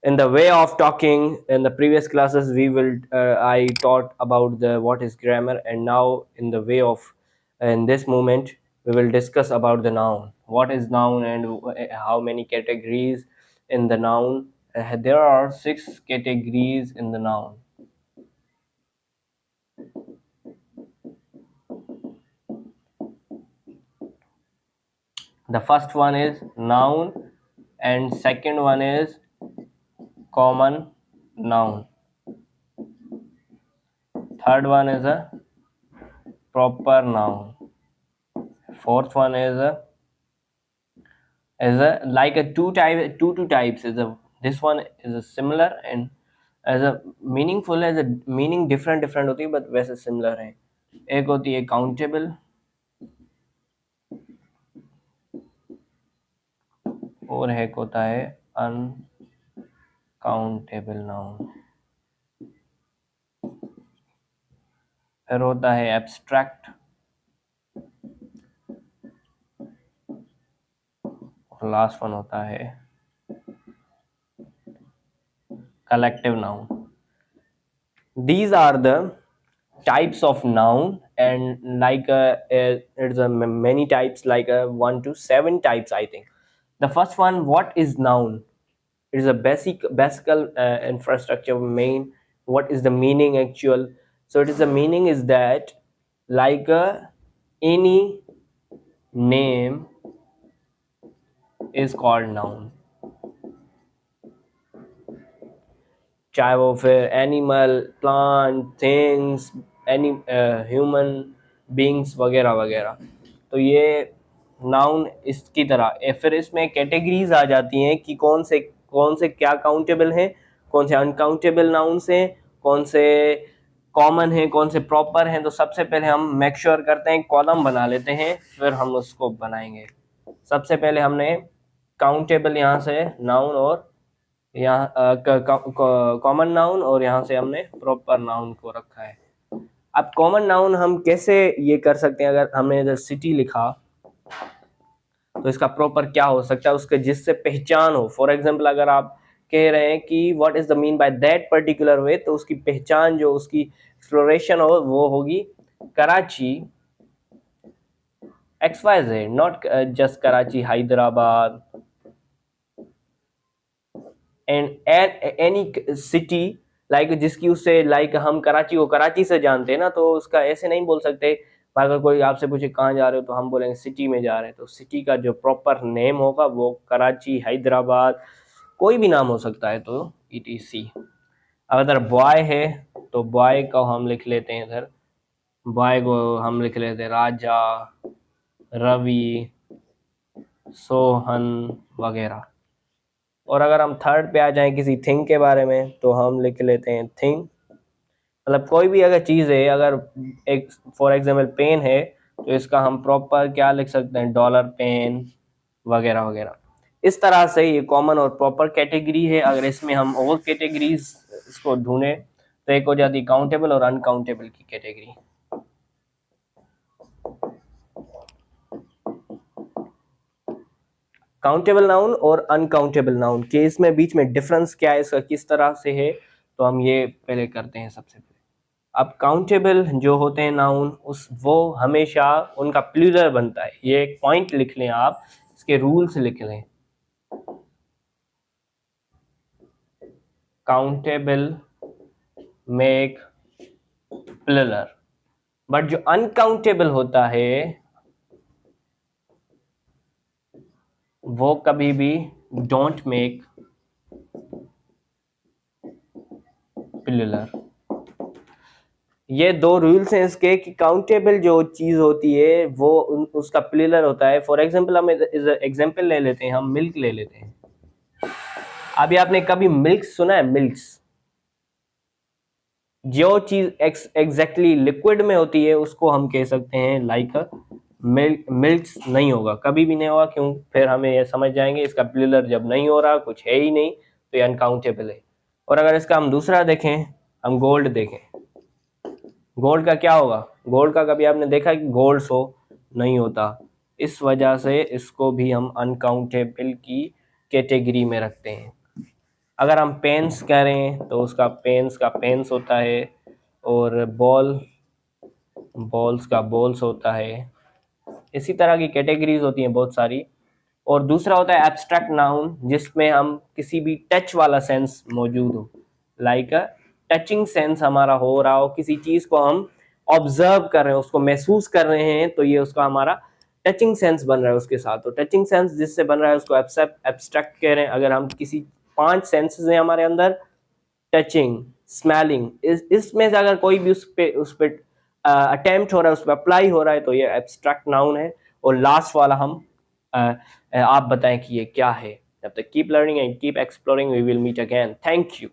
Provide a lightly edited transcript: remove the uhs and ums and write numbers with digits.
In the way of talking, in the previous classes we will I taught about the what is grammar, and now in the way of in this moment we will discuss about the noun. What is noun and how many categories in the noun. There are 6 categories in the noun. The first one is noun, and second one is common noun. Third one is a proper noun. Fourth one is a like a two types is a this one is a similar and as a meaningful as a meaning different होती है but वैसे similar है. एक होती है countable और एक होता है uncountable noun. फिर होता है abstract और लास्ट वन होता है collective noun. These are the types of noun, and like it's a many types, like 1 to 7 types I think. The first one, what is noun? It is a basic infrastructure main. What is the meaning actual? So it is the meaning is that like any name is called noun, चाहे वो फिर animal, plant, things, any human beings वगैरह वगैरह. तो ये noun इसकी तरह फिर इसमें कैटेगरीज आ जाती हैं कि कौन से क्या काउंटेबल हैं, कौन से अनकाउंटेबल नाउन्स हैं, कौन से कॉमन हैं, कौन से प्रॉपर हैं. तो सबसे पहले हम मेक श्योर करते हैं कॉलम बना लेते हैं, फिर हम उसको बनाएंगे. सबसे पहले हमने काउंटेबल यहाँ से नाउन और यहाँ कॉमन नाउन और यहाँ से हमने प्रॉपर नाउन को रखा है. अब कॉमन नाउन हम कैसे ये कर सकते हैं? अगर हमने इधर सिटी लिखा तो इसका प्रॉपर क्या हो सकता है उसके जिससे पहचान हो. फॉर एग्जांपल अगर आप कह रहे हैं कि what is the mean by that particular way, तो उसकी पहचान जो उसकी एक्सप्लोरेशन हो वो होगी Karachi XYZ, not just Karachi, Hyderabad and any city like जिसकी उससे लाइक हम कराची को कराची से जानते हैं ना, तो उसका ऐसे नहीं बोल सकते. अगर कोई आपसे पूछे कहाँ जा रहे हो तो हम बोलेंगे सिटी में जा रहे हैं. तो सिटी का जो प्रॉपर नेम होगा वो कराची, हैदराबाद, कोई भी नाम हो सकता है. तो ETC. अगर बॉय है तो बॉय को हम लिख लेते हैं इधर, बॉय को हम लिख लेते हैं राजा, रवि, सोहन वगैरह. और अगर हम थर्ड पे आ जाएं किसी थिंग के बारे में तो हम लिख लेते हैं थिंग. मतलब कोई भी अगर चीज़ है, अगर एक फॉर एग्जांपल पेन है तो इसका हम प्रॉपर क्या लिख सकते हैं, डॉलर पेन वगैरह वगैरह. इस तरह से ये कॉमन और प्रॉपर कैटेगरी है. अगर इसमें हम और कैटेगरीज इसको ढूंढें तो एक हो जाती काउंटेबल और अनकाउंटेबल की कैटेगरी. काउंटेबल नाउन और अनकाउंटेबल नाउन के इसमें बीच में डिफरेंस क्या है, इसका किस तरह से है, तो हम ये पहले करते हैं सबसे पहले. अब काउंटेबल जो होते हैं नाउन वो हमेशा उनका प्लूरल बनता है. ये एक पॉइंट लिख लें आप, इसके रूल्स लिख लें. काउंटेबल मेक प्लूरल, बट जो अनकाउंटेबल होता है वो कभी भी डोंट मेक प्लूरल. ये दो रूल्स हैं इसके कि काउंटेबल जो चीज होती है वो उसका प्लूरल होता है. फॉर एग्जांपल हम एग्जांपल ले लेते हैं, हम मिल्क ले लेते हैं. अभी आपने कभी मिल्क सुना है? मिल्क्स, जो चीज एग्जैक्टली लिक्विड में होती है उसको हम कह सकते हैं लाइक मिल्क्स. नहीं होगा, कभी भी नहीं होगा. क्यों? फिर हमें ये समझ जाएंगे इसका प्लूरल जब नहीं हो रहा, कुछ है ही नहीं, तो ये अनकाउंटेबल है. और अगर इसका हम दूसरा देखें, हम गोल्ड देखें, गोल्ड का क्या होगा? गोल्ड का कभी आपने देखा कि गोल्ड सो नहीं होता. इस वजह से इसको भी हम अनकाउंटेबल की कैटेगरी में रखते हैं. अगर हम पेन्स करें तो उसका पेन्स का पेन्स होता है, और बॉल्स का बॉल्स होता है। इसी तरह की कैटेगरीज होती हैं बहुत सारी। और दूसरा होता है एब्स्ट्रैक्ट नाउन, जिसमें हम किसी भी टच वाला सेंस मौजूद हो, लाइक टचिंग सेंस हमारा हो रहा हो, किसी चीज को हम ऑब्जर्व कर रहे हैं, उसको महसूस कर रहे हैं, तो ये उसका हमारा टचिंग सेंस बन रहा है उसके साथ। तो टचिंग सेंस जिससे बन रहा है उसको एब्स्ट्रैक्ट कह रहे हैं। अगर हम किसी 5 सेंसेस हैं हमारे अंदर, टचिंग, स्मेलिंग, इसमें से अगर कोई भी उस पे अटेम्प्ट हो रहा है, उस पर अप्लाई हो रहा है, तो ये एब्स्ट्रैक्ट नाउन है। और लास्ट वाला हम आप बताएं कि ये क्या है। तब तक keep learning and keep exploring, we will meet again, thank you.